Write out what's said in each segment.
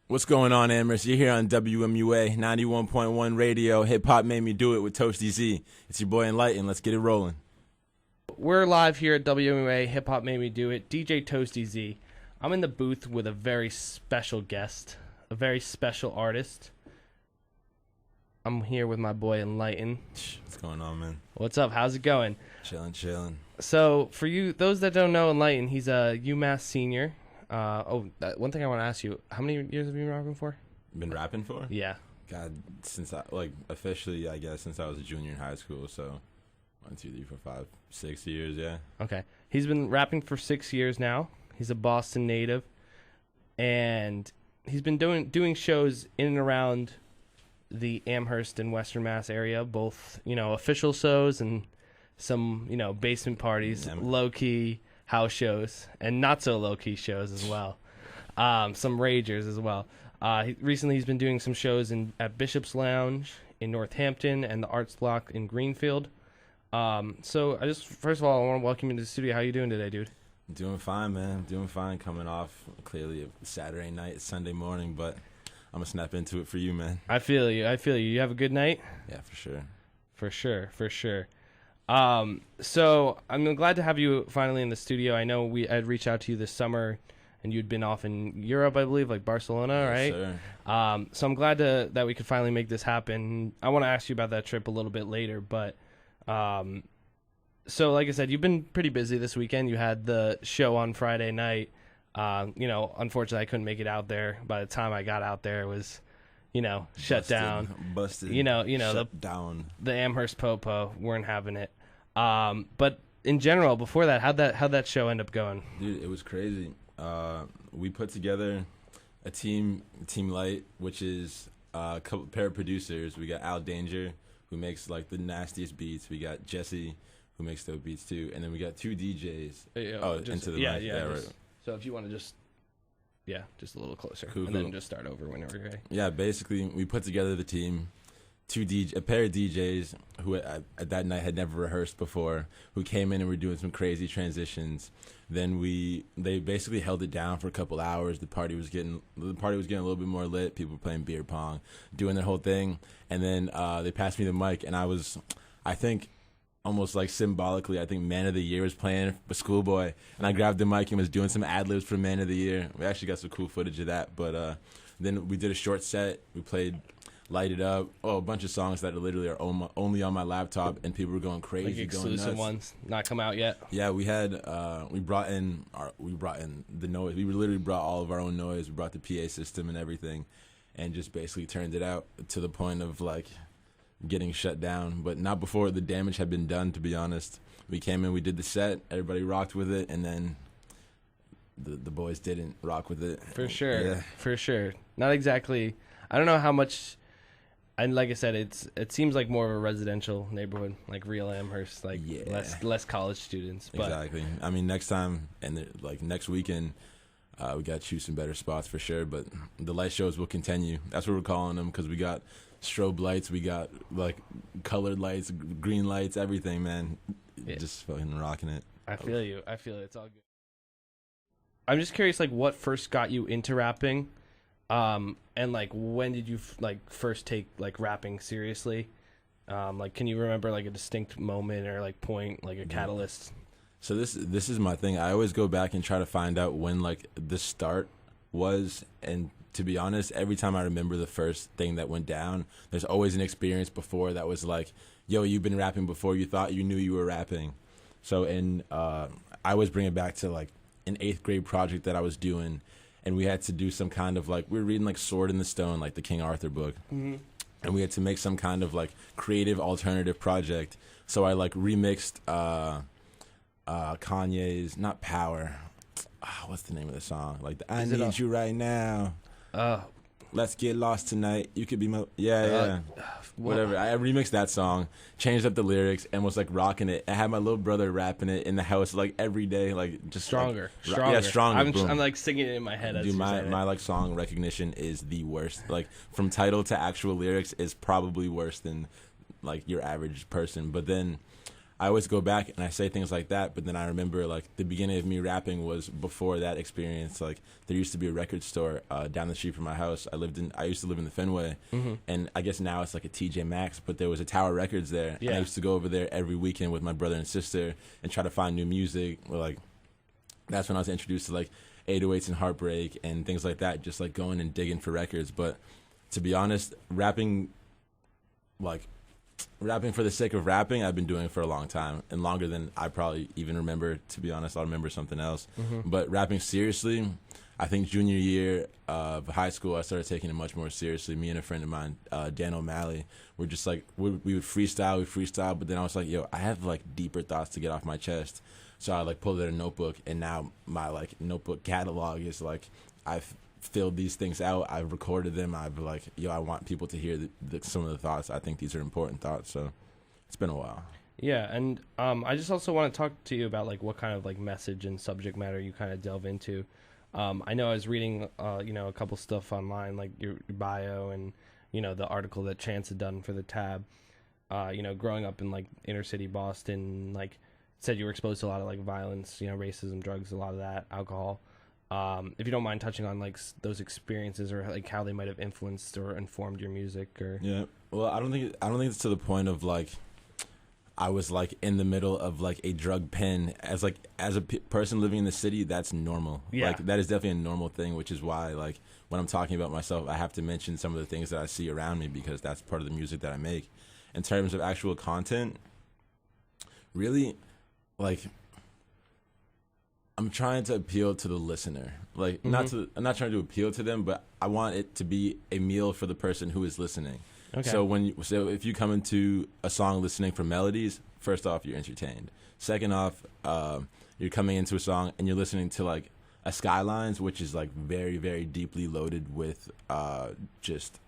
What's going on, Amherst? You're here on WMUA 91.1 radio. HipHop made me do it with Toasty Z. It's your boy NliteN. Let's get it rolling. We're live here at WMUA. HipHop made me do it. DJ Toasty Z. I'm in the booth with a very special guest, a very special artist. I'm here with my boy NliteN. What's going on, man? What's up? How's it going? Chilling. So, for you, those that don't know NliteN, he's a UMass senior. One thing I want to ask you, how many years have you been rapping for? Been rapping for? Yeah. God, since officially, I guess, since I was a junior in high school, so 1, 2, 3, 4, 5, 6 years, yeah. Okay. He's been rapping for 6 years now. He's a Boston native, and he's been doing shows in and around the Amherst and Western Mass area, both, official shows and some, basement parties, low-key house shows, and not so low-key shows as well. Some ragers as well. Recently he's been doing some shows at Bishop's Lounge in Northampton and the Arts Block in Greenfield. So first of all, I want to welcome you to the studio. How you doing today, dude? Doing fine, man. Doing fine. Coming off clearly a Saturday night, Sunday morning, but I'm going to snap into it for you, man. I feel you. You have a good night? Yeah, for sure. For sure. So I'm glad to have you finally in the studio. I know I'd reached out to you this summer, and you'd been off in Europe, I believe, like Barcelona, right? Yes, sir. So I'm glad that we could finally make this happen. I want to ask you about that trip a little bit later, but so like I said, you've been pretty busy this weekend. You had the show on Friday night. Unfortunately, I couldn't make it out there. By the time I got out there, it was, shut down. Busted. Shut down. The Amherst Popo weren't having it. But in general, before that, how'd that show end up going? Dude, it was crazy. We put together a team Light, which is a couple pair of producers. We got Al Danger, who makes like the nastiest beats. We got Jesse, who makes dope beats too, and then we got 2 DJs. Into the mic. Yeah, right. So if you want to just a little closer, cool. Then just start over whenever you're ready. Yeah, basically we put together the team. A pair of DJs who at that night had never rehearsed before, who came in and were doing some crazy transitions. Then they basically held it down for a couple hours. The party was getting a little bit more lit. People were playing beer pong, doing their whole thing. And then they passed me the mic, and I think almost like symbolically, I think Man of the Year was playing for Schoolboy, and I grabbed the mic and was doing some ad-libs for Man of the Year. We actually got some cool footage of that. But then we did a short set. We played Light It Up, a bunch of songs that literally are only on my laptop, and people were going crazy, like exclusive going nuts. Ones, not come out yet. Yeah, we had we brought in the noise. We literally brought all of our own noise. We brought the PA system and everything, and just basically turned it out to the point of like getting shut down, but not before the damage had been done. To be honest, we came in, we did the set, everybody rocked with it, and then the boys didn't rock with it. For sure, yeah. For sure. Not exactly. I don't know how much. And like I said, it seems like more of a residential neighborhood, like real Amherst, like less college students. But exactly. I mean, next time next weekend, we got to choose some better spots for sure. But the light shows will continue. That's what we're calling them, because we got strobe lights, we got like colored lights, green lights, everything, man. Yeah. Just fucking rocking it. I feel you. It's all good. I'm just curious, like, what first got you into rapping? And like, when did you first take like rapping seriously? Like, can you remember like a distinct moment or like point, like a catalyst? So this is my thing. I always go back and try to find out when like the start was, and to be honest, every time I remember the first thing that went down, there's always an experience before that was like, yo, you've been rapping before you thought you knew you were rapping. So I always bring it back to like an 8th grade project that I was doing. And we had to do some kind of like, we were reading like Sword in the Stone, like the King Arthur book. Mm-hmm. And we had to make some kind of like creative alternative project. So I like remixed Kanye's, not Power. What's the name of the song? Like I Need You Right Now. Let's Get Lost Tonight. You could be my... Yeah. Whatever. I remixed that song, changed up the lyrics, and was, like, rocking it. I had my little brother rapping it in the house, like, every day, like, just... Stronger. Yeah, stronger. I'm, like, singing it in my head. Dude, my like, song recognition is the worst. Like, from title to actual lyrics is probably worse than, like, your average person. But then I always go back and I say things like that, but then I remember like the beginning of me rapping was before that experience. Like there used to be a record store down the street from my house. I used to live in the Fenway, and I guess now it's like a TJ Maxx, but there was a Tower Records there. Yeah. And I used to go over there every weekend with my brother and sister and try to find new music. Like that's when I was introduced to like 808s and Heartbreak and things like that, just like going and digging for records. But to be honest, rapping for the sake of rapping, I've been doing for a long time, and longer than I probably even remember. To be honest, I'll remember something else. But rapping seriously, I think junior year of high school, I started taking it much more seriously. Me and a friend of mine, Dan O'Malley, were just like, we would freestyle, but then I was like, yo, I have like deeper thoughts to get off my chest. So I like pulled out a notebook, and now my like notebook catalog is like, I've filled these things out, I've recorded them, I've like, yo, I want people to hear some of the thoughts. I think these are important thoughts. So it's been a while. Yeah, and I just also want to talk to you about like what kind of like message and subject matter you kind of delve into. I know I was reading a couple stuff online, like your bio and the article that Chance had done for the Tab. Growing up in like inner city Boston, like said you were exposed to a lot of like violence, racism, drugs, a lot of that, alcohol. If you don't mind touching on like those experiences or like how they might have influenced or informed your music, or yeah. Well, I don't think it's to the point of like I was like in the middle of like a drug pen as a person living in the city. That's normal. Yeah. Like that is definitely a normal thing, which is why like when I'm talking about myself, I have to mention some of the things that I see around me because that's part of the music that I make. In terms of actual content, really, like I'm trying to appeal to the listener. Like I'm not trying to appeal to them, but I want it to be a meal for the person who is listening. Okay. So if you come into a song listening for melodies, first off, you're entertained. Second off, you're coming into a song and you're listening to like a Skylines, which is like very, very deeply loaded with just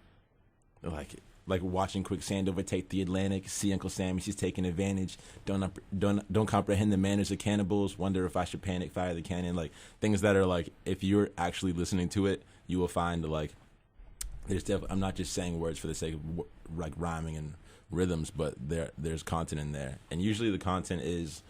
like watching Quicksand overtake the Atlantic, see Uncle Sammy, she's taking advantage, don't comprehend the manners of cannibals, wonder if I should panic, fire the cannon, like things that are like, if you're actually listening to it, you will find like, I'm not just saying words for the sake of like rhyming and rhythms, but there's content in there. And usually the content is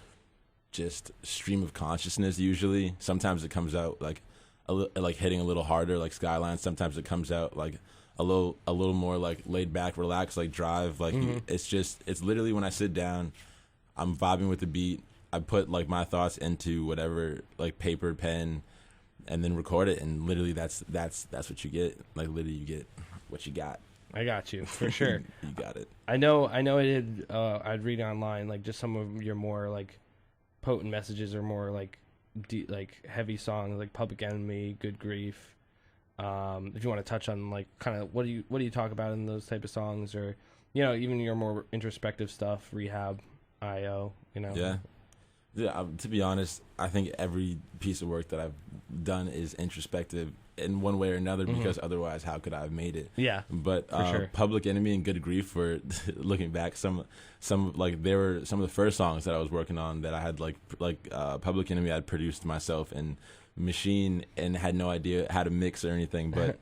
just stream of consciousness usually. Sometimes it comes out like like hitting a little harder like Skylines. Sometimes it comes out like a little more like laid back, relaxed, like Drive. Like it's literally when I sit down, I'm vibing with the beat. I put like my thoughts into whatever, like paper, pen, and then record it, and literally that's what you get. Like literally you get what you got. I got you for sure. You got it. I know I did. I'd read online like just some of your more like potent messages or more like like heavy songs like Public Enemy, Good Grief. If you want to touch on like kind of what do you talk about in those type of songs, or even your more introspective stuff, Rehab, IO. Yeah, to be honest, I think every piece of work that I've done is introspective in one way or another, because otherwise how could I have made it? Yeah, but for sure. Public Enemy and Good Grief were looking back, some like they were some of the first songs that I was working on that I had like Public Enemy I'd produced myself and Machine and had no idea how to mix or anything, but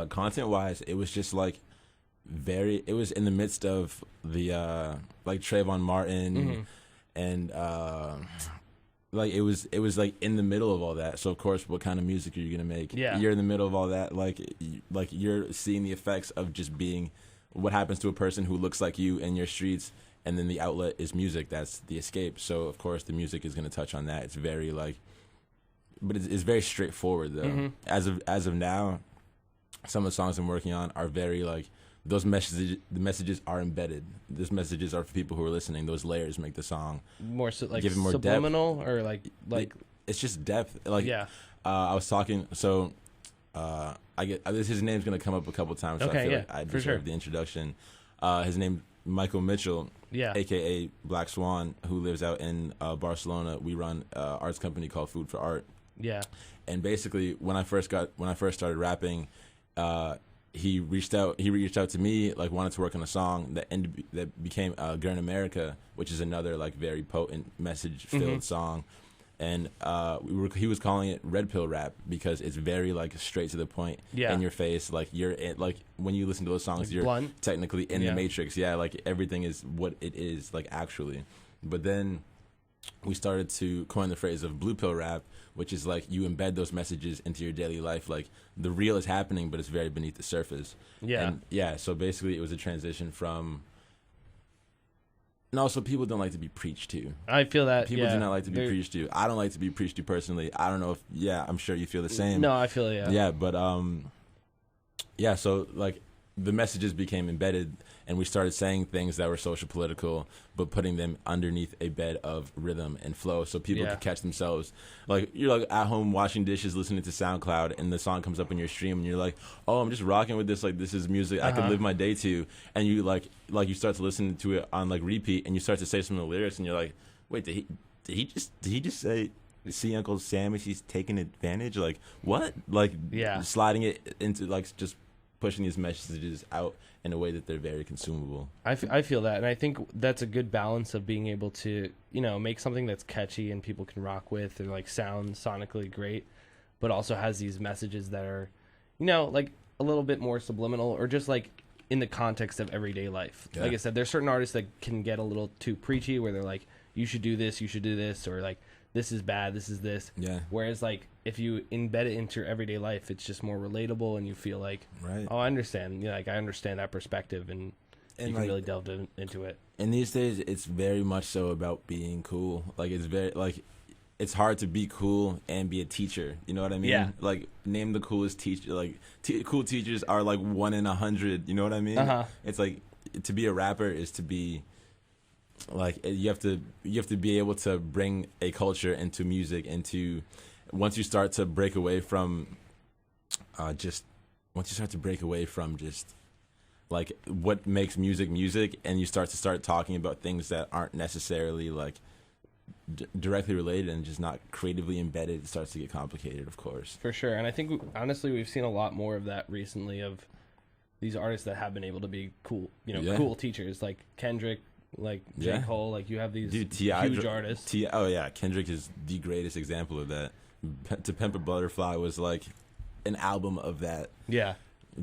content wise it was just like it was in the midst of the like Trayvon Martin and like it was like in the middle of all that. So of course, what kind of music are you gonna make? Yeah, you're in the middle of all that. Like you're seeing the effects of just being what happens to a person who looks like you in your streets, and then the outlet is music. That's the escape. So of course, the music is gonna touch on that. It's very like, but it's very straightforward though. As of now, some of the songs I'm working on are very like. Those messages, the messages are embedded. Those messages are for people who are listening. Those layers make the song more like give it more subliminal depth. Or like it's just depth. Like yeah. I was talking. So his name's gonna come up a couple times. So okay, I feel yeah, like I for deserve sure. the introduction. His name Michael Mitchell, aka Black Swan, who lives out in Barcelona. We run an arts company called Food for Art. Yeah, and basically when I first started rapping. He reached out to me, like wanted to work on a song that became Girl in America, which is another like very potent message filled song. And he was calling it Red Pill rap because it's very like straight to the point, in your face. Like like when you listen to those songs, like you're blunt. Technically in the Matrix. Yeah, like everything is what it is, like actually. But then we started to coin the phrase of blue pill rap, which is like you embed those messages into your daily life. Like the real is happening, but it's very beneath the surface. Yeah. And yeah, so basically it was a transition from... And also, people don't like to be preached to. I feel that. People do not like to be preached to. I don't like to be preached to personally. I don't know if... Yeah, I'm sure you feel the same. No, I feel it, Yeah, but... Yeah, so like the messages became embedded, and we started saying things that were social political, but putting them underneath a bed of rhythm and flow, so people could catch themselves. Like you're like at home washing dishes, listening to SoundCloud, and the song comes up in your stream, and you're like, "Oh, I'm just rocking with this. Like this is music I can live my day to." And you like you start to listen to it on like repeat, and you start to say some of the lyrics, and you're like, "Wait, did he just say?" See Uncle Sam, he's taking advantage. Like what? Like sliding it into like just pushing these messages out in a way that they're very consumable. I feel that, and I think that's a good balance of being able to make something that's catchy and people can rock with, or like sound sonically great, but also has these messages that are like a little bit more subliminal, or just like in the context of everyday life. Like I said, there's certain artists that can get a little too preachy, where they're like, you should do this, or like, this is bad, this is this. Yeah. Whereas, like, if you embed it into your everyday life, it's just more relatable, and you feel like, oh, I understand. Like, I understand that perspective, and you can really delve into it. And these days, it's very much so about being cool. Like, it's very, like, it's hard to be cool and be a teacher. You know what I mean? Yeah. Like, name the coolest teacher. Like, cool teachers are, like, 1 in 100. You know what I mean? It's like, to be a rapper is to be... Like you have to be able to bring a culture into music, once you start to break away from just like what makes music, and you start talking about things that aren't necessarily like directly related and just not creatively embedded, it starts to get complicated, of course. For sure. And I think honestly we've seen a lot more of that recently, of these artists that have been able to be cool, cool teachers, like Kendrick, like J. Cole, like you have these huge artists. Kendrick is the greatest example of that. To Pimp a Butterfly was like an album of that. Yeah.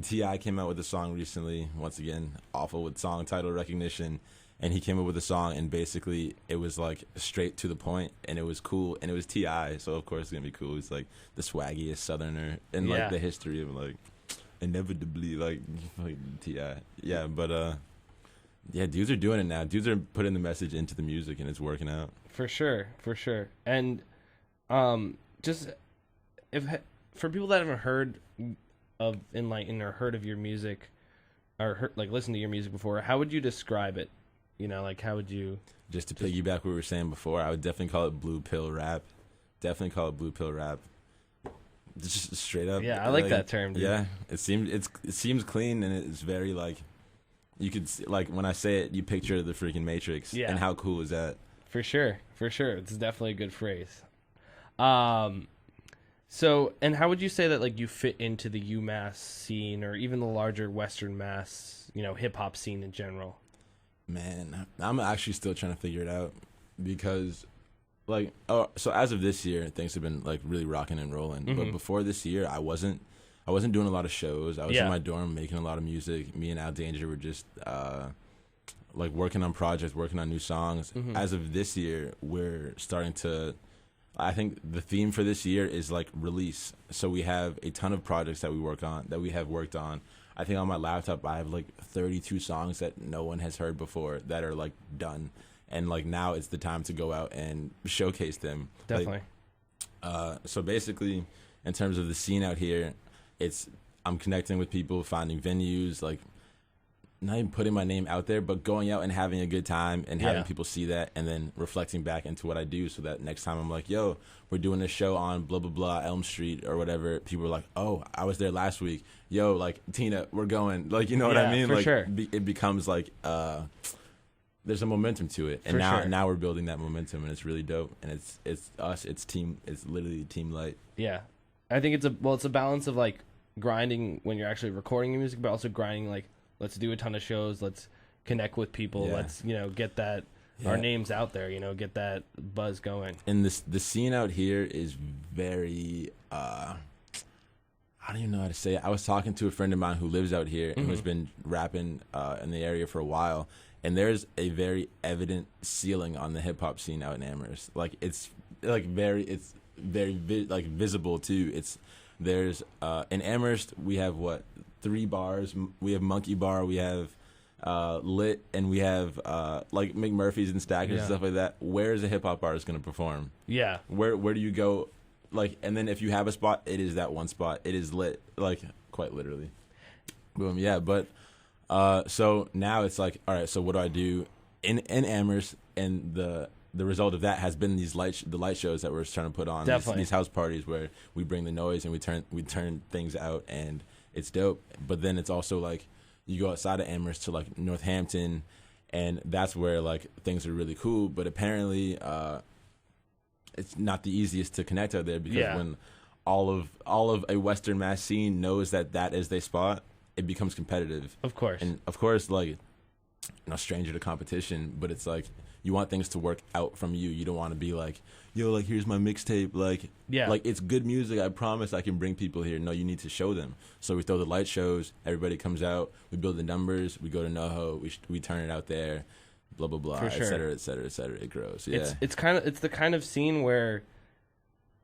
T.I. came out with a song recently, once again, awful with song title recognition, and he came up with a song, and basically it was like straight to the point, and it was cool, and it was T.I., so of course it's gonna be cool. He's like the swaggiest Southerner in like the history of like inevitably like T.I. Yeah, but yeah, dudes are doing it now. Dudes are putting the message into the music, and it's working out. For sure. And just for people that haven't heard of NliteN or heard of your music, or listened to your music before, how would you describe it? Like how would you... Just to piggyback what we were saying before, I would definitely call it blue pill rap. Just straight up. Yeah, I like that term, dude. Yeah, it seems clean, and it's very like... You could see, like when I say it, you picture the freaking Matrix. Yeah. And how cool is that? For sure. It's definitely a good phrase. So, and how would you say that like you fit into the UMass scene, or even the larger Western Mass, hip hop scene in general? Man, I'm actually still trying to figure it out, because so as of this year, things have been like really rocking and rolling. Mm-hmm. But before this year, I wasn't doing a lot of shows. I was in my dorm making a lot of music. Me and Al Danger were just like working on projects, working on new songs. Mm-hmm. As of this year, we're starting to... I think the theme for this year is like release. So we have a ton of projects that we have worked on. I think on my laptop I have like 32 songs that no one has heard before that are like done. And like now it's the time to go out and showcase them. Definitely. So basically, in terms of the scene out here, I'm connecting with people, finding venues, like not even putting my name out there, but going out and having a good time and having people see that, and then reflecting back into what I do, so that next time I'm like, yo, we're doing a show on blah, blah, blah, Elm Street or whatever. People are like, oh, I was there last week. Yo, like, Tina, we're going. Like, you know what I mean? For like, sure. It becomes like, there's a momentum to it. And now we're building that momentum, and it's really dope. And it's us, it's literally Team Light. Yeah. I think it's a balance of like grinding when you're actually recording your music, but also grinding like, let's do a ton of shows, let's connect with people, let's get that our names out there, get that buzz going. And the scene out here is very I don't even know how to say it. I was talking to a friend of mine who lives out here and Mm-hmm. who's been rapping in the area for a while. And there's a very evident ceiling on the hip hop scene out in Amherst. Like it's very visible too. There's in Amherst we have 3 bars. We have Monkey Bar, we have Lit, and we have like McMurphy's and Stackers and stuff like that. Where is a hip hop artist going to perform? Yeah. Where do you go? Like, and then if you have a spot, it is that one spot. It is lit, like quite literally. Boom, yeah. But so now it's like, all right. So what do I do in Amherst? And the result of that has been the light shows that we're trying to put on. Definitely. These house parties where we bring the noise and we turn things out, and it's dope. But then it's also like you go outside of Amherst to like Northampton, and that's where like things are really cool. But apparently, it's not the easiest to connect out there because when all of a Western Mass scene knows that is their spot, it becomes competitive. Of course. And of course, like, no stranger to competition, but it's like you want things to work out from you. You don't want to be like, yo, like, here's my mixtape. Like, like, it's good music. I promise I can bring people here. No, you need to show them. So we throw the light shows. Everybody comes out. We build the numbers. We go to NoHo. We turn it out there. Blah, blah, blah, et cetera, et cetera, et cetera. It grows. Yeah. It's the kind of scene where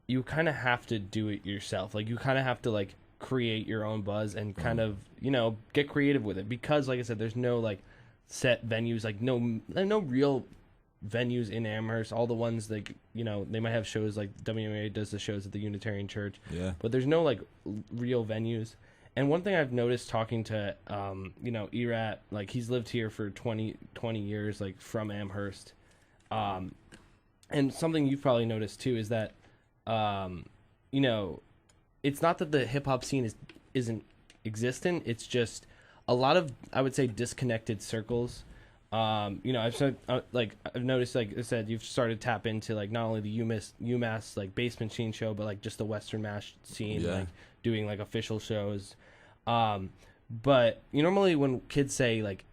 you kind of have to do it yourself. Like, you kind of have to, like, create your own buzz and kind of, get creative with it. Because, like I said, there's no, like, set venues, like, no real venues in Amherst. All the ones, like, they might have shows, like, WMUA does the shows at the Unitarian Church. Yeah. But there's no, like, real venues. And one thing I've noticed talking to, Erat, like, he's lived here for 20 years, like, from Amherst. And something you've probably noticed, too, is that, it's not that the hip-hop scene isn't existent. It's just a lot of, I would say, disconnected circles. I've noticed, like I said, you've started to tap into, like, not only the UMass like, basement scene show, but, like, just the Western Mass scene, like, doing, like, official shows. But normally when kids say, like,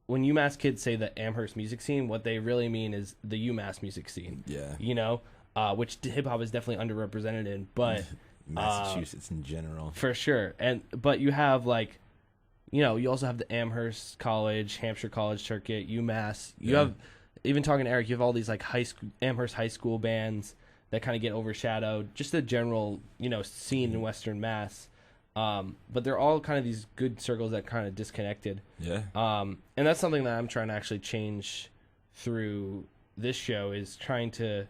when UMass kids say the Amherst music scene, what they really mean is the UMass music scene. Yeah. Which hip-hop is definitely underrepresented in, but Massachusetts in general. For sure. But you have, like, you also have the Amherst College, Hampshire College Circuit, UMass. You have, even talking to Eric, you have all these, like, Amherst high school bands that kind of get overshadowed. Just the general, scene in Western Mass. But they're all kind of these good circles that kind of disconnected. Yeah. And that's something that I'm trying to actually change through this show, is trying to,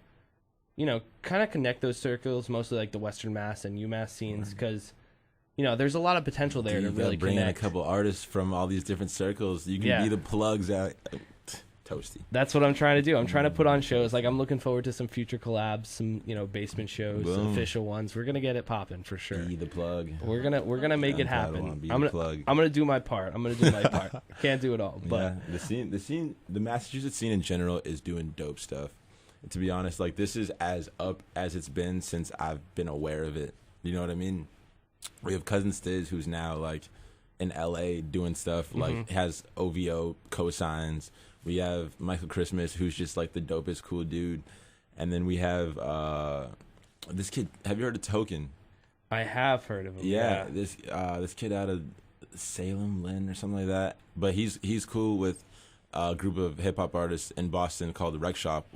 kind of connect those circles, mostly like the Western Mass and UMass scenes, because, there's a lot of potential there to really bring connect. in a couple artists from all these different circles. You can be the plugs out. Toasty. That's what I'm trying to do. I'm trying to put on shows. Like, I'm looking forward to some future collabs, some basement shows, official ones. We're gonna get it popping for sure. Be the plug. We're gonna make it happen. I'm gonna do my part. Can't do it all, but the Massachusetts scene in general is doing dope stuff. And to be honest, like, this is as up as it's been since I've been aware of it. You know what I mean? We have Cousin Stiz, who's now, like, in LA doing stuff, like, has OVO cosigns. We have Michael Christmas, who's just, like, the dopest cool dude. And then we have this kid. Have you heard of Token? I have heard of him. Yeah. This kid out of Salem, Lynn, or something like that. But he's cool with a group of hip-hop artists in Boston called the Rec Shop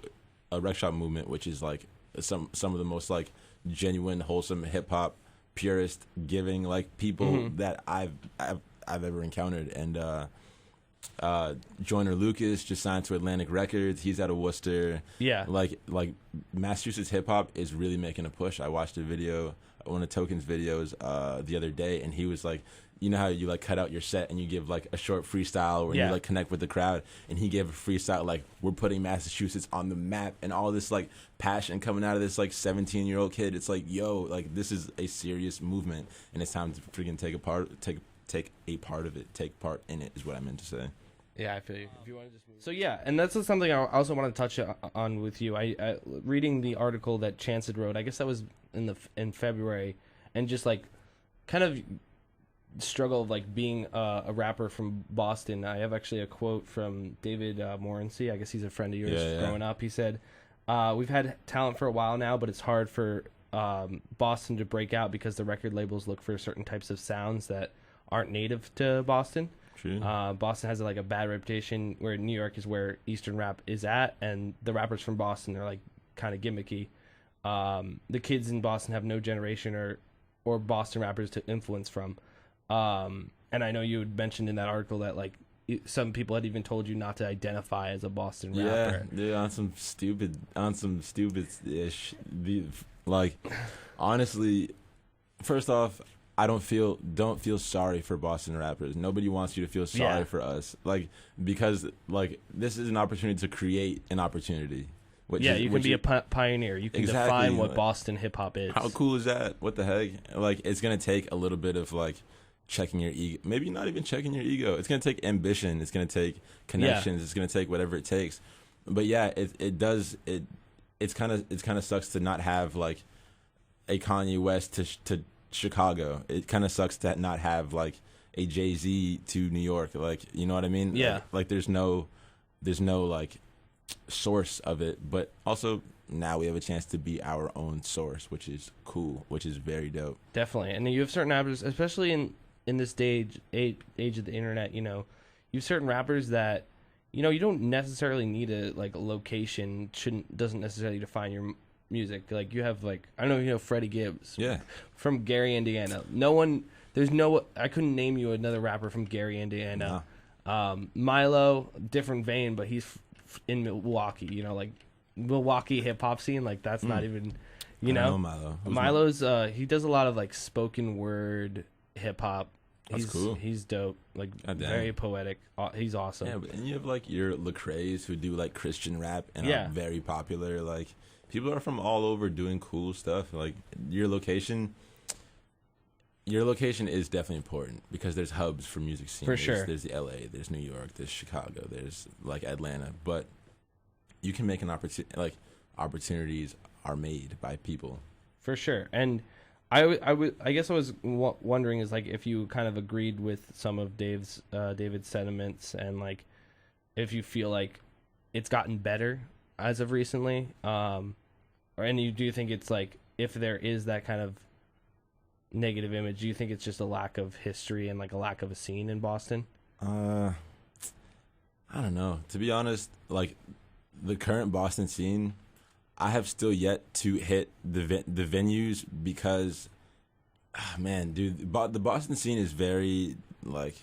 movement, which is, like, some of the most, like, genuine, wholesome hip-hop, purist, giving, like, people that I've ever encountered. And Joyner Lucas just signed to Atlantic Records. He's out of Worcester. Yeah. Like Massachusetts hip hop is really making a push. I watched a video, one of Token's videos, the other day, and he was like, you know how you, like, cut out your set and you give, like, a short freestyle where you, like, connect with the crowd, and he gave a freestyle like, we're putting Massachusetts on the map, and all this, like, passion coming out of this, like, 17-year-old kid. It's like, yo, like, this is a serious movement, and it's time to freaking take part in it, is what I meant to say. Yeah, I feel you. If you want to just move. So yeah, and that's something I also want to touch on with you. I reading the article that Chance had wrote, I guess that was in February, and just, like, kind of struggle of, like, being a rapper from Boston. I have actually a quote from David Morency. I guess he's a friend of yours growing up. He said, "We've had talent for a while now, but it's hard for Boston to break out because the record labels look for certain types of sounds that aren't native to Boston. True. Boston has like a bad reputation, where New York is where Eastern rap is at, and the rappers from Boston are like kind of gimmicky. The kids in Boston have no generation or Boston rappers to influence from. And I know you had mentioned in that article that like some people had even told you not to identify as a Boston rapper. Yeah, dude, on some stupid ish. Like, honestly, first off, I don't feel sorry for Boston rappers. Nobody wants you to feel sorry for us. Like, because like this is an opportunity to create an opportunity. You can be a pioneer. You can define what Boston hip hop is. How cool is that? What the heck? Like, it's gonna take a little bit of like checking your ego. Maybe not even checking your ego. It's gonna take ambition. It's gonna take connections. It's gonna take whatever it takes. But yeah, it's kind of sucks to not have like a Kanye West to Chicago. It kind of sucks to not have like a Jay-Z to New York. Like, you know what I mean? Yeah. Like there's no like source of it, but also now we have a chance to be our own source, which is cool, which is very dope. Definitely. And you have certain rappers, especially in this age of the internet, you know, you have certain rappers that, you know, you don't necessarily need a location doesn't necessarily define your music. Like you have like, I don't know if you know Freddie Gibbs. Yeah. From Gary, Indiana. I couldn't name you another rapper from Gary, Indiana. No. Milo, different vein, but he's in Milwaukee, you know, like Milwaukee hip hop scene. Like that's not even, you know Milo. Milo's he does a lot of like spoken word hip hop. That's cool. He's dope. Like very poetic. He's awesome. Yeah, and you have like your Lecrae's who do like Christian rap and are very popular. Like people are from all over doing cool stuff. Like your location is definitely important because there's hubs for music scene. For sure. There's the LA, there's New York, there's Chicago, there's like Atlanta. But you can make an opportunity. Like opportunities are made by people. For sure. And I guess I was wondering is like if you kind of agreed with some of David's sentiments and like if you feel like it's gotten better as of recently, and do you think it's like if there is that kind of negative image, do you think it's just a lack of history and like a lack of a scene in Boston? I don't know. To be honest, like the current Boston scene, I have still yet to hit the venues because, man, dude, the Boston scene is very like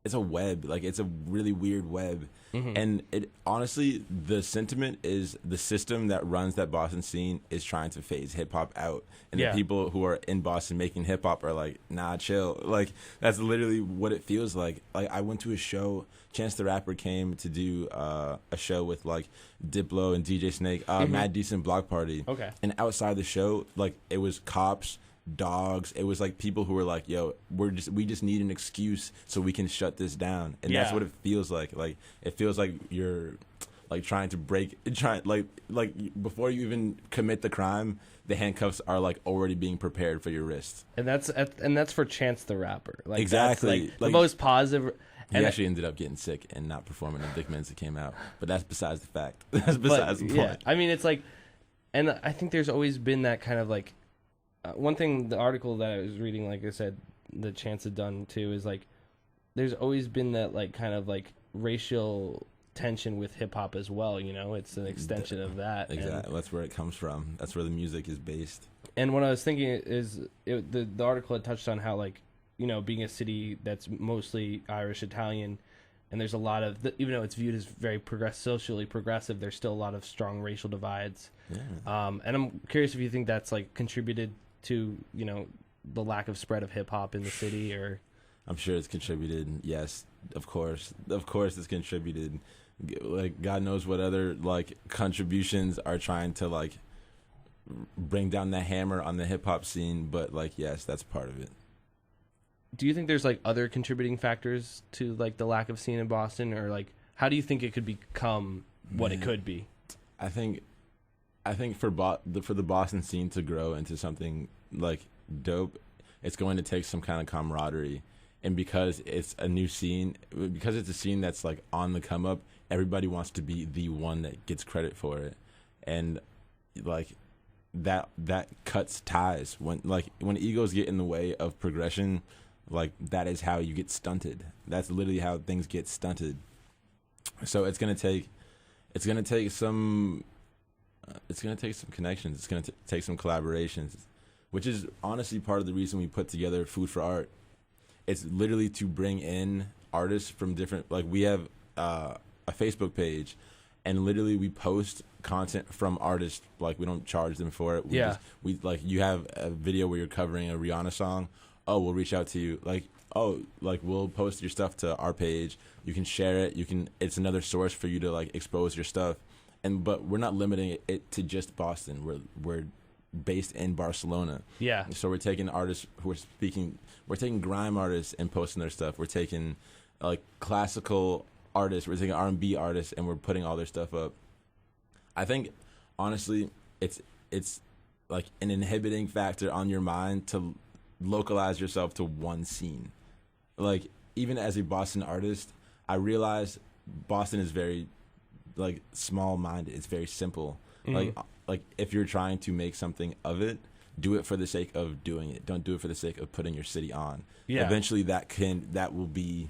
it's a web. Like it's a really weird web. Mm-hmm. And it honestly, the sentiment is the system that runs that Boston scene is trying to phase hip hop out. And the people who are in Boston making hip hop are like, nah, chill. Like that's literally what it feels like. Like I went to a show, Chance the Rapper came to do a show with like Diplo and DJ Snake, Mad Decent Block Party. Okay. And outside the show, like it was cops, dogs. It was like people who were like, yo, we just need an excuse so we can shut this down. And that's what it feels like. Like it feels like you're like trying to like before you even commit the crime, the handcuffs are like already being prepared for your wrist. And that's for Chance the Rapper. Like exactly. That's, like the most positive. He actually ended up getting sick and not performing when Dick Mensa came out. But that's besides the fact. That's besides the point. Yeah. I mean, it's like, and I think there's always been that kind of like, one thing, the article that I was reading, like I said, the Chance had done too, is like, there's always been that like kind of like racial tension with hip hop as well. You know, it's an extension of that. Exactly. That's where it comes from. That's where the music is based. And what I was thinking is, the article had touched on how like, you know, being a city that's mostly Irish Italian, and there's a lot of even though it's viewed as very socially progressive, there's still a lot of strong racial divides. Yeah. And I'm curious if you think that's like contributed to, you know, the lack of spread of hip hop in the city, or I'm sure it's contributed. Yes, of course it's contributed. Like God knows what other like contributions are trying to like bring down the hammer on the hip hop scene, but like yes, that's part of it. Do you think there's like other contributing factors to like the lack of scene in Boston, or like how do you think it could become what it could be? I think for the Boston scene to grow into something like dope, it's going to take some kind of camaraderie. And because it's a new scene, because it's a scene that's like on the come up, everybody wants to be the one that gets credit for it. And like that cuts ties. When egos get in the way of progression, like that is how you get stunted. That's literally how things get stunted. So it's gonna take some connections. It's gonna take some collaborations, which is honestly part of the reason we put together Food for Art. It's literally to bring in artists from different, like we have a Facebook page, and literally we post content from artists. Like we don't charge them for it. We like, you have a video where you're covering a Rihanna song. Oh, we'll reach out to you. We'll post your stuff to our page. You can share it. It's another source for you to like expose your stuff. But we're not limiting it to just Boston. We're based in Barcelona. Yeah. So we're taking artists who are speaking. We're taking grime artists and posting their stuff. We're taking like classical artists. We're taking R&B artists, and we're putting all their stuff up. I think honestly, it's like an inhibiting factor on your mind to localize yourself to one scene. Like even as a Boston artist, I realize Boston is very like small-minded. It's very simple. Mm-hmm. Like if you're trying to make something of it, do it for the sake of doing it. Don't do it for the sake of putting your city on. Yeah. Eventually that will be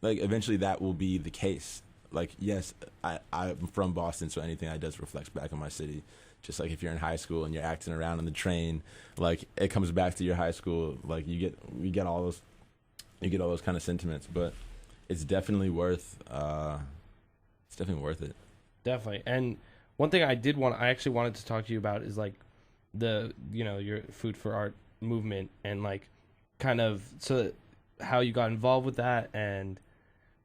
the case. Like, yes, I'm from Boston, so anything I do reflects back on my city. Just like if you're in high school and you're acting around on the train, like it comes back to your high school. Like you get all those kind of sentiments. But it's definitely worth it. Definitely. And one thing I actually wanted to talk to you about is like your Food for Art movement, and like kind of how you got involved with that, and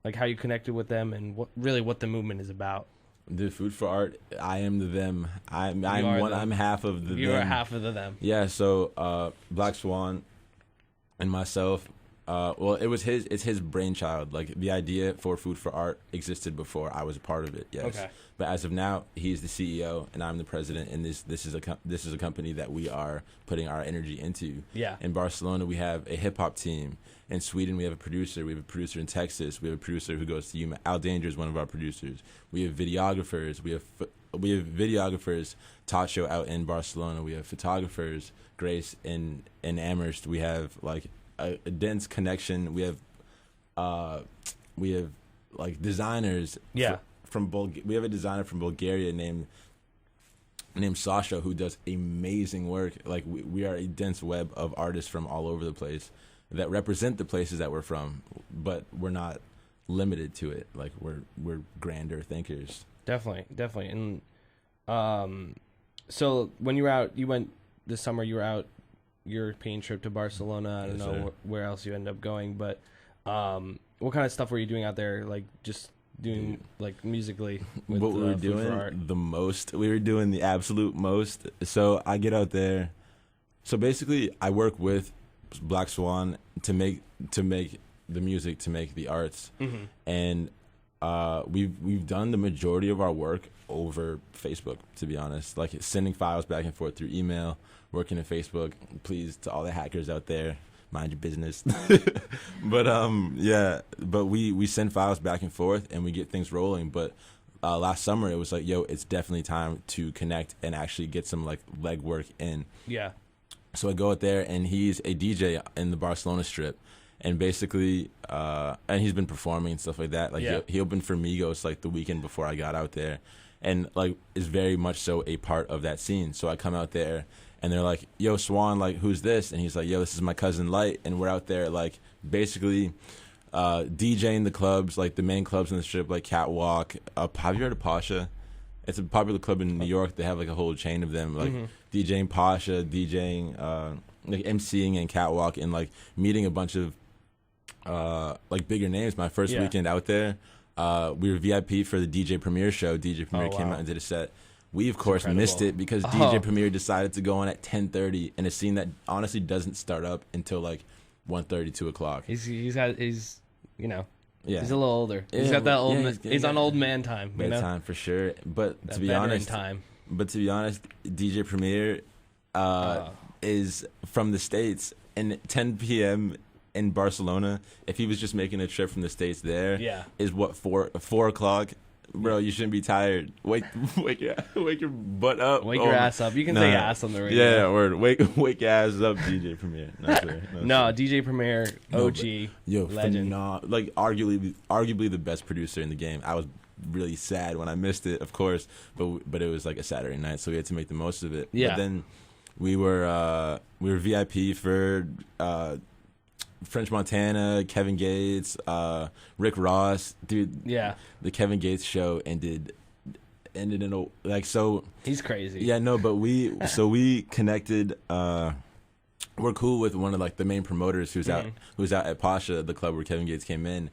like how you connected with them, and what the movement is about. The Food for Art, I am the them. I'm half of the them. You are half of the them. Yeah, so Black Swan and myself, it's his brainchild. Like the idea for Food for Art existed before I was a part of it. Yes. Okay. But as of now, he's the CEO and I'm the president, and this is a company that we are putting our energy into. Yeah. In Barcelona, we have a HipHop team. In Sweden, we have a producer. We have a producer in Texas. We have a producer who goes to UMass. Al Danger is one of our producers. We have videographers. We have videographers, Tacho out in Barcelona. We have photographers, Grace in Amherst. We have like a dense connection. We have like designers. Yeah. We have a designer from Bulgaria named Sasha, who does amazing work. Like we are a dense web of artists from all over the place that represent the places that we're from, but we're not limited to it. Like we're grander thinkers. Definitely. And so when you were out, you went this summer. You were out European trip to Barcelona. I don't know where else you ended up going, but what kind of stuff were you doing out there? Like just doing like musically with what we were doing the most. We were doing the absolute most. So I get out there. So basically, I work with Black Swan to make the music, to make the arts, mm-hmm. and we've done the majority of our work over Facebook. To be honest, like sending files back and forth through email, working in Facebook. Please, to all the hackers out there, mind your business. But we send files back and forth and we get things rolling. But last summer it was like, yo, it's definitely time to connect and actually get some like legwork in. Yeah. So I go out there, and he's a DJ in the Barcelona Strip, and basically, and he's been performing and stuff like that. Like he opened for Migos like the weekend before I got out there, and like is very much so a part of that scene. So I come out there, and they're like, "Yo, Swan, like who's this?" And he's like, "Yo, this is my cousin Light," and we're out there like basically DJing the clubs, like the main clubs in the Strip, like Catwalk. Have you heard of Pasha? It's a popular club in New York. They have like a whole chain of them, like DJing Pasha, DJing, like MCing and Catwalk, and like meeting a bunch of like bigger names. My first weekend out there, we were VIP for the DJ Premier show. DJ Premier came out and did a set. We of course missed it because DJ Premier decided to go on at 10:30 in a scene that honestly doesn't start up until like 1:30, 2 o'clock. He's you know. Yeah. He's a little older. He's got that old. He's on old man time. Time for sure. But to be honest, DJ Premier is from the States, and 10 p.m. in Barcelona. If he was just making a trip from the States there, is what 4 o'clock. bro, you shouldn't be tired. Wake your butt up. Wake your ass up. You can say ass on the radio. Yeah, or wake your ass up, DJ Premier. No, DJ Premier, OG, legend. Like arguably the best producer in the game. I was really sad when I missed it, of course, but it was like a Saturday night, so we had to make the most of it. Yeah. But then we were VIP for French Montana, Kevin Gates, Rick Ross, dude. Yeah, the Kevin Gates show ended in a so. He's crazy. Yeah, no, but we connected. We're cool with one of like the main promoters who's out at Pasha, the club where Kevin Gates came in,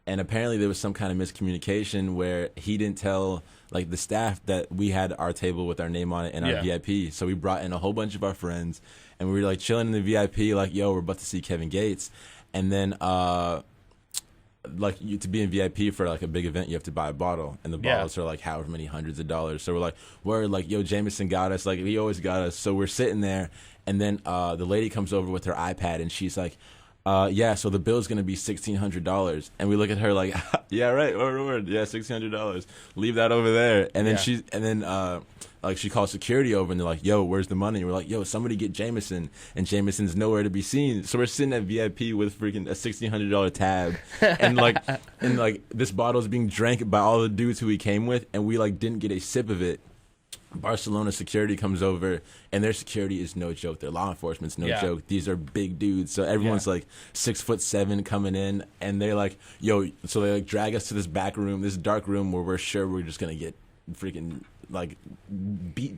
and apparently there was some kind of miscommunication where he didn't tell like the staff that we had our table with our name on it and our VIP. So we brought in a whole bunch of our friends. And we were like chilling in the VIP, like, yo, we're about to see Kevin Gates. And then, like, to be in VIP for like a big event, you have to buy a bottle. And the bottles are like however many hundreds of dollars. So we're like, yo, Jameson got us. Like, he always got us. So we're sitting there. And then the lady comes over with her iPad and she's like, yeah, so the bill's going to be $1,600. And we look at her like, yeah, right. Word. Yeah, $1,600. Leave that over there. And then like she calls security over and they're like, yo, where's the money? And we're like, yo, somebody get Jameson. And Jameson's nowhere to be seen. So we're sitting at VIP with freaking a $1,600 tab. and like this bottle's being drank by all the dudes who we came with. And we like didn't get a sip of it. Barcelona security comes over, and their security is no joke. Their law enforcement's no joke. These are big dudes. So everyone's like 6'7" coming in, and they're like, yo, so they like drag us to this back room, this dark room where we're sure we're just going to get freaking like beat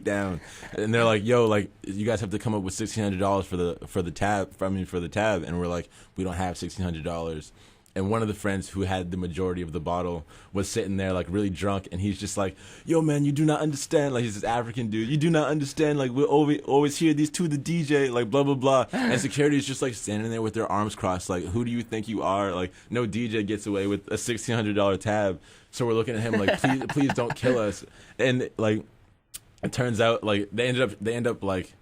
down. And they're like, yo, like you guys have to come up with $1,600 for the tab. And we're like, we don't have $1,600. And one of the friends who had the majority of the bottle was sitting there like really drunk, and he's just like, yo, man, you do not understand. Like, he's this African dude. You do not understand. Like, we always hear these two, the DJ, like, blah, blah, blah. And security is just like standing there with their arms crossed. Like, who do you think you are? Like, no DJ gets away with a $1,600 tab. So we're looking at him like, please don't kill us. And like, it turns out like they end up like,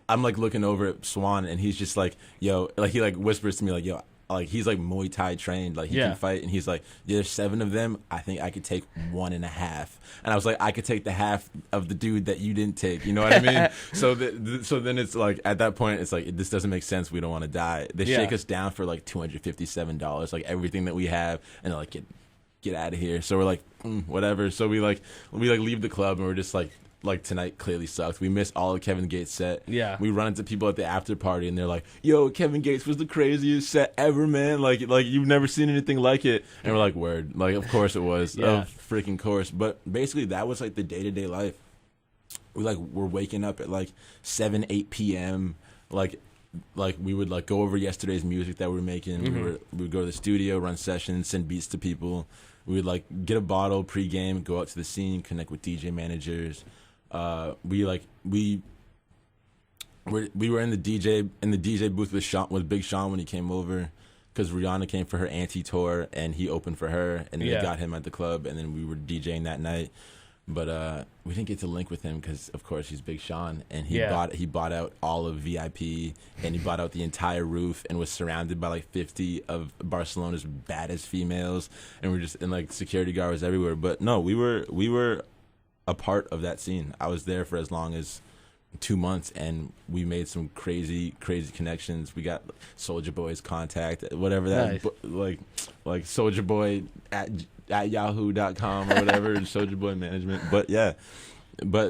I'm like looking over at Swan, and he's just like, yo, like he like whispers to me like, yo, like he's like Muay Thai trained, like he can fight, and he's like, there's 7 of them, I think I could take 1.5. And I was like, I could take the half of the dude that you didn't take, you know what I mean? So then it's like, at that point it's like, this doesn't make sense, we don't want to die. They shake us down for like $257, like everything that we have, and they're like, get out of here. So we're like, whatever. So we leave the club, and we're just like tonight clearly sucked. We missed all of Kevin Gates' set. Yeah. We run into people at the after party, and they're like, yo, Kevin Gates was the craziest set ever, man. Like you've never seen anything like it. And we're like, word. Like, of course it was. Of freaking course. But basically that was like the day-to-day life. We're waking up at like 7, 8 p.m. Like we would like go over yesterday's music that we were making. We would go to the studio, run sessions, send beats to people. We would like get a bottle pregame, go out to the scene, connect with DJ managers. We were in the DJ booth with Big Sean when he came over, because Rihanna came for her anti-tour and he opened for her, and they got him at the club, and then we were DJing that night. But we didn't get to link with him because, of course, he's Big Sean, and he bought out all of VIP, and he bought out the entire roof, and was surrounded by like 50 of Barcelona's baddest females, and we're just and like security guards everywhere. But no, we were a part of that scene. I was there for as long as 2 months, and we made some crazy connections. We got Soulja Boy's contact, whatever that like Soulja Boy at yahoo.com or whatever, Soulja Boy management. But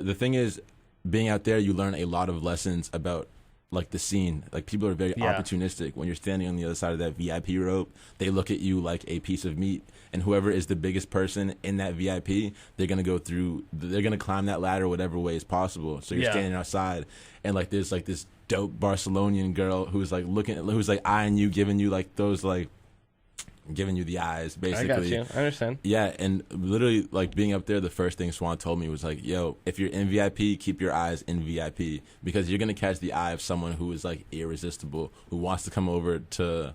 the thing is, being out there, you learn a lot of lessons about like the scene. Like, people are very opportunistic. When you're standing on the other side of that VIP rope, they look at you like a piece of meat, and whoever is the biggest person in that VIP, they're gonna climb that ladder whatever way is possible. So you're standing outside, and like there's like this dope Barcelonian girl who's like eyeing you, giving you like those like giving you the eyes, basically. I got you. I understand. Yeah, and literally, like, being up there, the first thing Swan told me was like, yo, if you're in VIP, keep your eyes in VIP, because you're going to catch the eye of someone who is, like, irresistible, who wants to come over to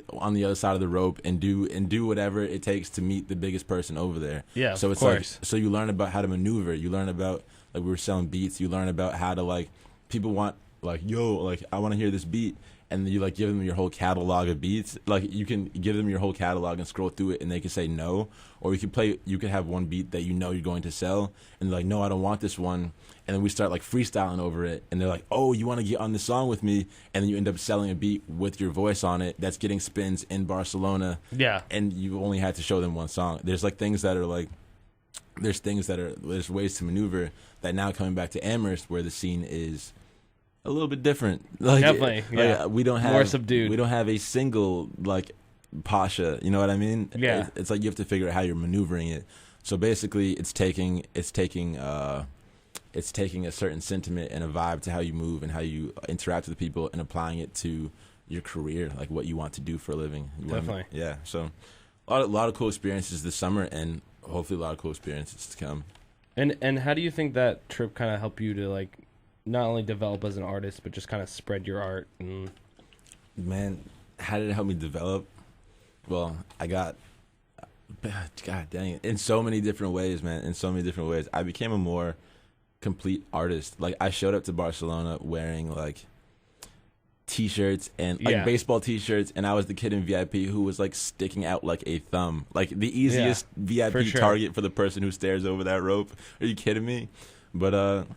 on the other side of the rope and do whatever it takes to meet the biggest person over there. Yeah, so it's of course. Like, so you learn about how to maneuver. You learn about, like, we were selling beats. You learn about how to, like, people want, like, yo, like, I want to hear this beat. and you like give them your whole catalog of beats. Like you can give them your whole catalog and scroll through it, and they can say no, or you can have one beat that you know you're going to sell, and they're like, no, I don't want this one, and then we start like freestyling over it, and they're like, oh, you want to get on this song with me, and then you end up selling a beat with your voice on it that's getting spins in Barcelona, and you only had to show them one song. There's like things that are like, there's ways to maneuver that now coming back to Amherst where the scene is a little bit different. Like, definitely, yeah. We don't have more subdued. We don't have a single like Pasha. You know what I mean? Yeah. It's like you have to figure out how you're maneuvering it. So basically, it's taking a certain sentiment and a vibe to how you move and how you interact with people and applying it to your career, like what you want to do for a living. Definitely. Yeah. So a lot of cool experiences this summer, and hopefully a lot of cool experiences to come. And how do you think that trip kind of helped you to like not only develop as an artist but just kind of spread your art? And man, how did it help me develop? Well, I got, God dang it, in so many different ways, man. In so many different ways, I became a more complete artist. Like I showed up to Barcelona wearing like T-shirts and like baseball T-shirts, and I was the kid in VIP who was like sticking out like a thumb, like the easiest VIP target for the person who stares over that rope. Are you kidding me? But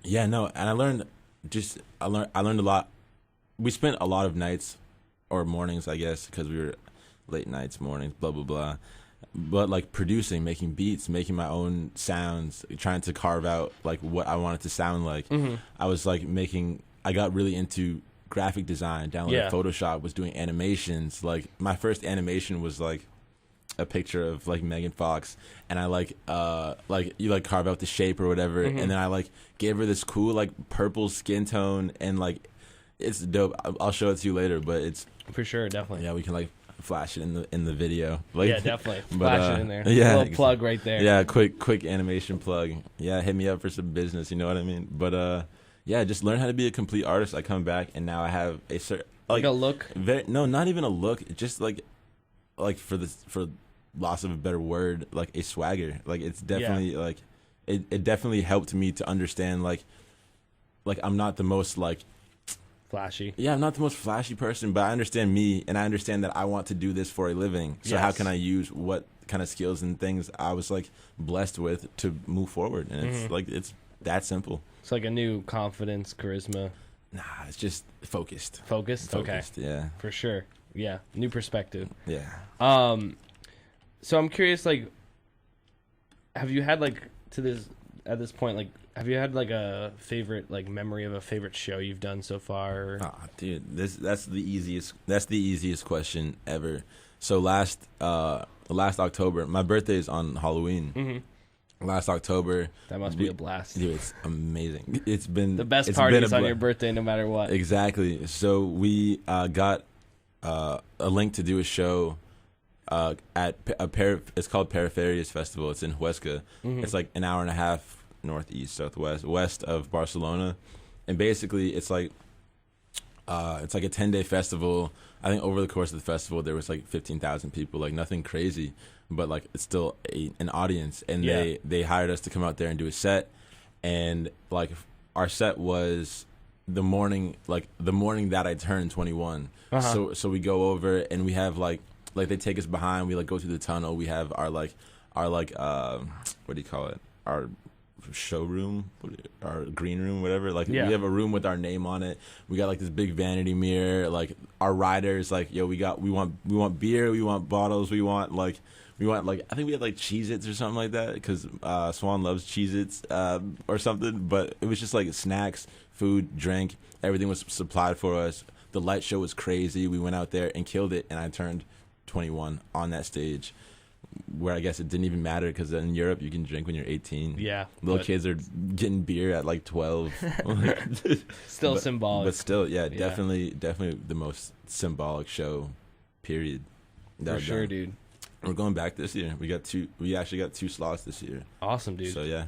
yeah, no, and I learned a lot. We spent a lot of nights or mornings, I guess, because we were late nights, mornings, blah blah blah. But like producing, making beats, making my own sounds, trying to carve out like what I wanted to sound like. I was like I got really into graphic design, downloaded Photoshop, was doing animations. Like my first animation was like a picture of like Megan Fox, and I like you like carve out the shape or whatever, and then I like gave her this cool like purple skin tone, and like it's dope. I'll show it to you later, but it's for sure, definitely. Yeah, we can like flash it in the video. Like, yeah, definitely. Flash it in there. Yeah, a little plug right there. Yeah, quick animation plug. Yeah, hit me up for some business. You know what I mean? But yeah, just learn how to be a complete artist. I come back and now I have a certain like a look. No, not even a look. Just like for loss of a better word, like a swagger. Like it's definitely like it definitely helped me to understand like I'm not the most like flashy. Yeah, I'm not the most flashy person, but I understand me, and I understand that I want to do this for a living. So how can I use what kind of skills and things I was like blessed with to move forward? And it's like it's that simple. It's like a new confidence, charisma. Nah, it's just focused. Focused? Okay. Yeah. For sure. Yeah. New perspective. Yeah. So I'm curious, like, have you had like at this point, like, have you had like a favorite like memory of a favorite show you've done so far? Oh, dude, that's the easiest question ever. So last October, my birthday is on Halloween. Last October, that must be a blast. Dude, it's amazing. It's been the best parties on your birthday, no matter what. Exactly. So we got a link to do a show at it's called Periferias Festival. It's in Huesca. It's like an hour and a half west of Barcelona, and basically it's like a 10-day festival. I think over the course of the festival there was like 15,000 people, like nothing crazy, but like it's still an audience, and they hired us to come out there and do a set, and like our set was the morning that I turned 21. So we go over and we have like they take us behind, we like go through the tunnel, we have our what do you call it, our showroom, our green room, whatever. Like we have a room with our name on it. We got like this big vanity mirror. Like our riders, like we want beer, we want bottles, we want like I think we had like Cheez-Its or something like that, because Swan loves Cheez-Its or something. But it was just like snacks, food, drink, everything was supplied for us. The light show was crazy. We went out there and killed it, and I turned 21 on that stage, where I guess it didn't even matter, because in Europe you can drink when you're 18. Yeah. Little kids are getting beer at like 12. Still symbolic. But still, definitely the most symbolic show, period. For sure, dude. We're going back this year. We actually got 2 slots this year. Awesome, dude. So yeah,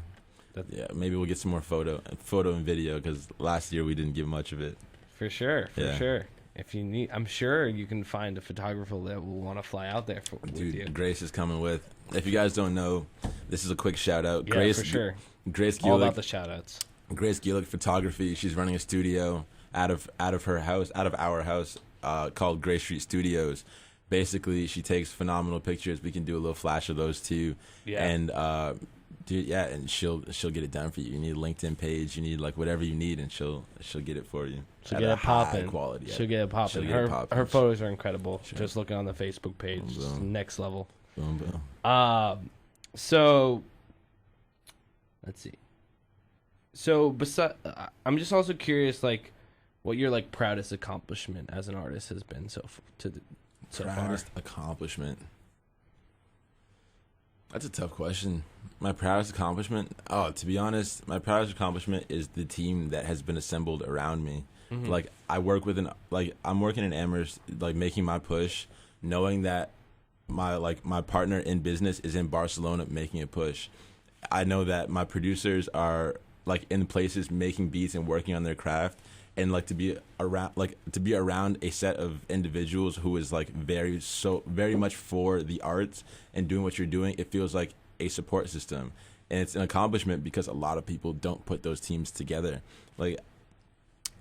maybe we'll get some more photo and video, because last year we didn't give much of it. For sure. If you need, I'm sure you can find a photographer that will want to fly out there with you. Grace is coming with. If you guys don't know, this is a quick shout out. Yeah, Grace, for sure. Grace Gillick, all about the shout outs. Grace Gillick Photography. She's running a studio out of our house, called Gray Street Studios. Basically, she takes phenomenal pictures. We can do a little flash of those too. Yeah. And and she'll get it done for you. You need a LinkedIn page, you need like whatever you need, and she'll get it for you. She'll get it popping. Quality. Yeah. She'll get it popping. Her photos are incredible. Sure. Just looking on the Facebook page, boom, boom. Next level. Boom, boom. So let's see. So I'm just also curious, like, what your like proudest accomplishment as an artist has been so far. Proudest accomplishment. That's a tough question. My proudest accomplishment? Oh, to be honest, my proudest accomplishment is the team that has been assembled around me. Mm-hmm. Like, I'm working in Amherst, like, making my push, knowing that my partner in business is in Barcelona making a push. I know that my producers are, like, in places making beats and working on their craft. And to be around a set of individuals who is like very much for the arts and doing what you're doing, it feels like a support system, and it's an accomplishment because a lot of people don't put those teams together. Like,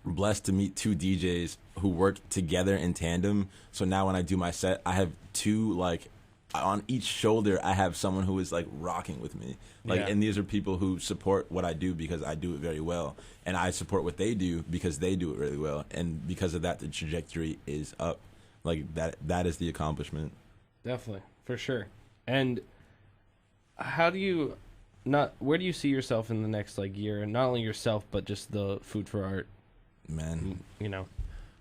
I'm blessed to meet two DJs who work together in tandem. So now when I do my set, I have two, like, on each shoulder, I have someone who is like rocking with me. Like, yeah. And these are people who support what I do because I do it very well, and I support what they do because they do it really well. And because of that, the trajectory is up. Like, that is the accomplishment. Definitely, for sure. And where do you see yourself in the next like year? And not only yourself, but just the Food for Art, man.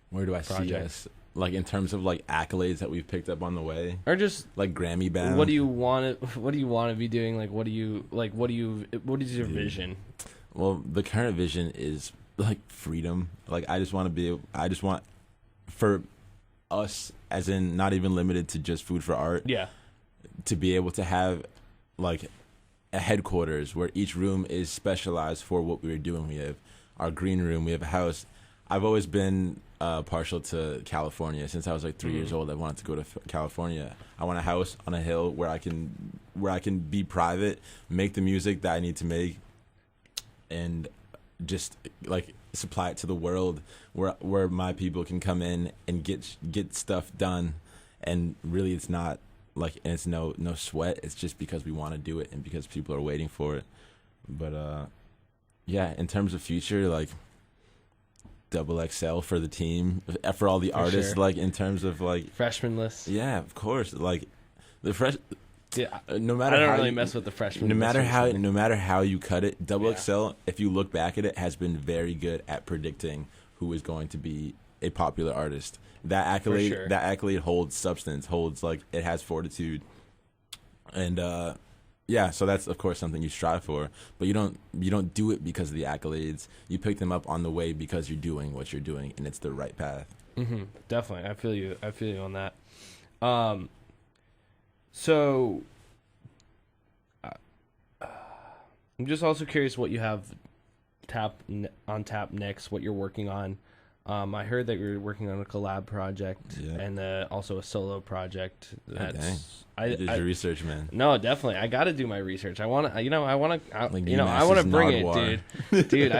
Where do I project. See us? Like, in terms of like accolades that we've picked up on the way, or just like Grammy bound. What do you want to be doing? Like, what is your vision? Well, the current vision is like freedom. Like, I just want for us, as in not even limited to just Food for Art. Yeah. To be able to have like a headquarters where each room is specialized for what we're doing. We have our green room. We have a house. I've always been partial to California. Since I was like 3 years old, I wanted to go to California. I want a house on a hill where I can be private, make the music that I need to make, and just like supply it to the world, where my people can come in and get stuff done. And really, it's not like, and it's no sweat. It's just because we want to do it and because people are waiting for it. But yeah, in terms of future, like, XXL for the team, for all the artists, sure. Like, in terms of like freshman list. Yeah, of course. Like, the fresh. Yeah, no matter. I don't really mess with the freshman. No matter how you cut it, XXL, if you look back at it, has been very good at predicting who is going to be a popular artist. That accolade holds substance, like, it has fortitude, and yeah, so that's of course something you strive for, but you don't do it because of the accolades. You pick them up on the way because you're doing what you're doing, and it's the right path. Mm-hmm. Definitely, I feel you on that. So I'm just also curious what you have on tap next, what you're working on. I heard that you're working on a collab project, yeah. And also a solo project. You did your research, man. No, definitely. I got to do my research. I want to bring it, dude. Dude,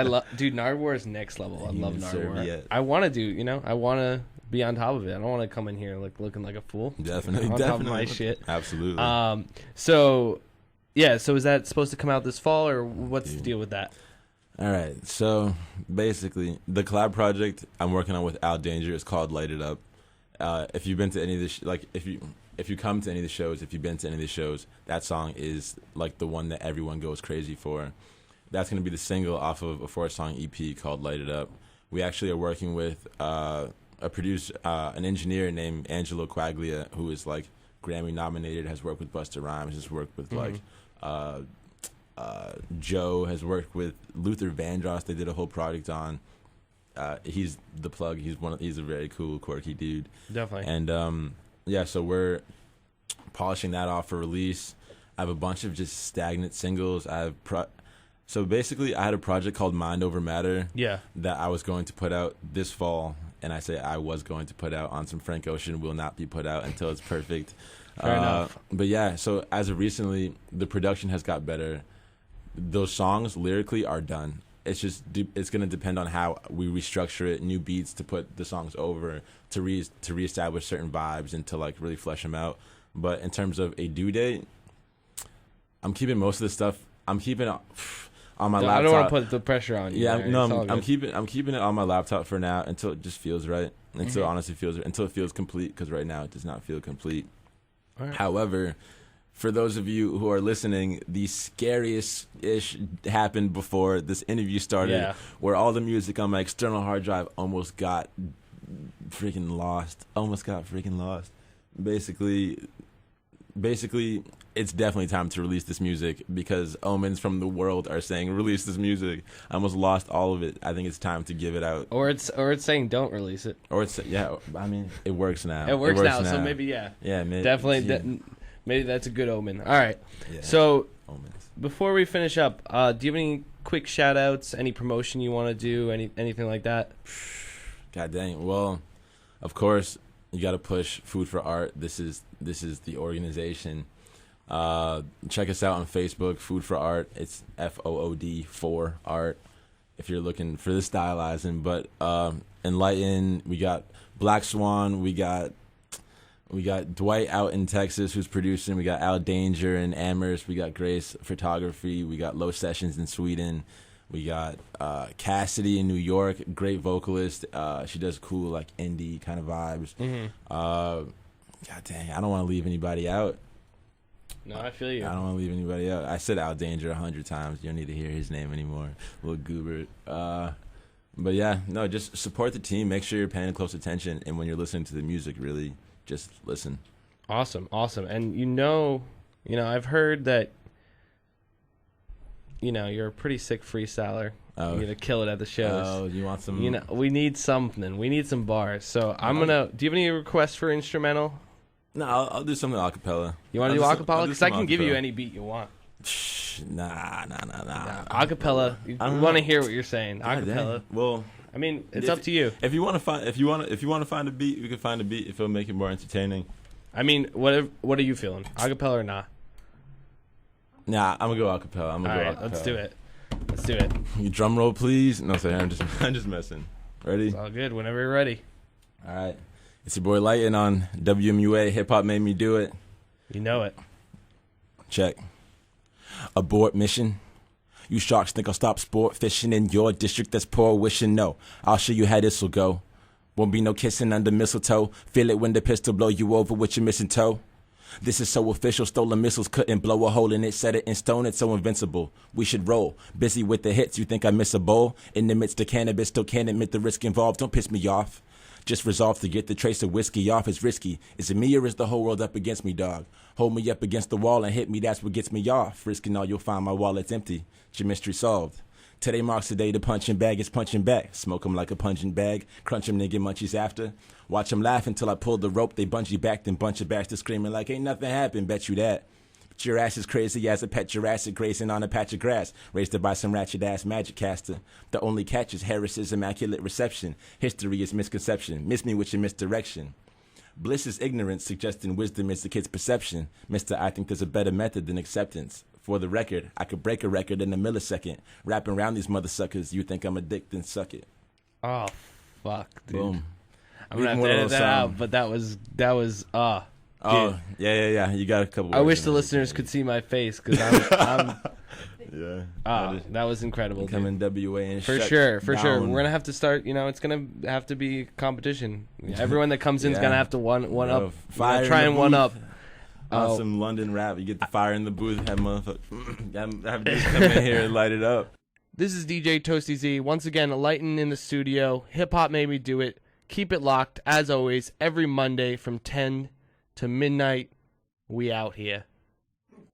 Nardwuar is next level. I love Nardwuar. I want to do, I want to be on top of it. I don't want to come in here like looking like a fool. Definitely, on top of my shit. Absolutely. So is that supposed to come out this fall, or what's the deal with that? All right, so basically, the collab project I'm working on with Al Danger is called Light It Up. If you've been to any of the if you come to any of the shows, if you've been to any of the shows, that song is like the one that everyone goes crazy for. That's going to be the single off of a 4-song EP called Light It Up. We actually are working with a producer, an engineer named Angelo Quaglia, who is like Grammy nominated, has worked with Busta Rhymes, has worked with like. Joe has worked with Luther Vandross. They did a whole project on. He's the plug. He's a very cool, quirky dude. Definitely. And yeah, so we're polishing that off for release. I have a bunch of just stagnant singles. So basically, I had a project called Mind Over Matter. Yeah. That I was going to put out this fall, and I say I was going to put out on some Frank Ocean. Will not be put out until it's perfect. Fair enough. But yeah, so as of recently, the production has got better. Those songs lyrically are done. it's gonna depend on how we restructure it, new beats to put the songs over, to reestablish certain vibes and to like really flesh them out. But in terms of a due date, I'm keeping most of the stuff. I'm keeping it on my laptop. I don't want to put the pressure on you. Yeah, no, I'm keeping it on my laptop for now until it just feels right. Until it honestly feels right. Until it feels complete, because right now it does not feel complete. All right. However, for those of you who are listening, the scariest ish happened before this interview started, where all the music on my external hard drive almost got freaking lost. Basically, it's definitely time to release this music because omens from the world are saying release this music. I almost lost all of it. I think it's time to give it out. Or it's saying don't release it. Or it's I mean, it works now. It works now. So maybe definitely. Maybe that's a good omen. All right. Yeah. So Omens. Before we finish up, do you have any quick shout outs, any promotion you want to do, anything like that? God dang. Well, of course, you got to push Food for Art. This is the organization. Check us out on Facebook, Food for Art. It's FOOD for Art if you're looking for the stylizing. But NliteN, we got Black Swan, we got Dwight out in Texas who's producing. We got Al Danger in Amherst. We got Grace Photography. We got Low Sessions in Sweden. We got Cassidy in New York, great vocalist. She does cool like indie kind of vibes. God dang, I don't want to leave anybody out. No, I feel you. I don't want to leave anybody out. I said Al Danger 100 times. You don't need to hear his name anymore. Little Goobert. But yeah, no, just support the team. Make sure you're paying close attention. And when you're listening to the music, really just listen. Awesome. And I've heard that, you're a pretty sick freestyler. Oh. You're going to kill it at the shows. Oh, you want some? We need something. We need some bars. So do you have any requests for instrumental? No, I'll do something a cappella. You want to do acapella? Because I can give you any beat you want. Nah. Acapella. You want to hear what you're saying. Acapella. Well, I mean, it's up to you. If you want to find a beat, we can find a beat if it'll make it more entertaining. I mean, what are you feeling? Acapella or not? Nah, I'm gonna go acapella. All right, let's do it. You drum roll, please. No, sorry, I'm just messing. Ready? It's all good. Whenever you're ready. All right. It's your boy NliteN on WMUA. Hip Hop made me do it. You know it. Check. Abort mission. You sharks think I'll stop sport fishing in your district? That's poor wishing. No, I'll show you how this'll go. Won't be no kissing under mistletoe. Feel it when the pistol blow you over with your missing toe. This is so official. Stolen missiles couldn't blow a hole in it. Set it in stone. It's so invincible. We should roll. Busy with the hits. You think I miss a bowl? In the midst of cannabis, still can't admit the risk involved. Don't piss me off. Just resolve to get the trace of whiskey off. It's risky. Is it me or is the whole world up against me, dog? Hold me up against the wall and hit me. That's what gets me off. Risking all, you'll find my wallet's empty. It's your mystery solved. Today marks the day the punching bag is punching back. Smoke 'em like a pungent bag. Crunch 'em, nigga munchies after. Watch 'em laugh until I pull the rope. They bungee back, then bunch of backs to screaming like ain't nothing happened. Bet you that. But your ass is crazy as a pet Jurassic grazing on a patch of grass. Raised by some ratchet ass magic caster. The only catch is Harris's immaculate reception. History is misconception. Miss me with your misdirection. Bliss is ignorance, suggesting wisdom is the kid's perception. Mister, I think there's a better method than acceptance. For the record, I could break a record in a millisecond. Rapping around these mother suckers, you think I'm a dick, then suck it. Oh, fuck, dude. Boom. I'm going to have to edit that out, but that was Oh, yeah. You got a couple. I wish the listeners could see my face, because I'm yeah. that was incredible. Coming WA and for sure. We're gonna have to start. It's gonna have to be competition. Everyone that comes in is gonna have to one up. Try and one up. On some London rap, you get the fire in the booth. Have dudes come in here and light it up. This is DJ Toasty Z once again. NliteN in the studio. Hip Hop made me do it. Keep it locked as always every Monday from 10 to midnight. We out here.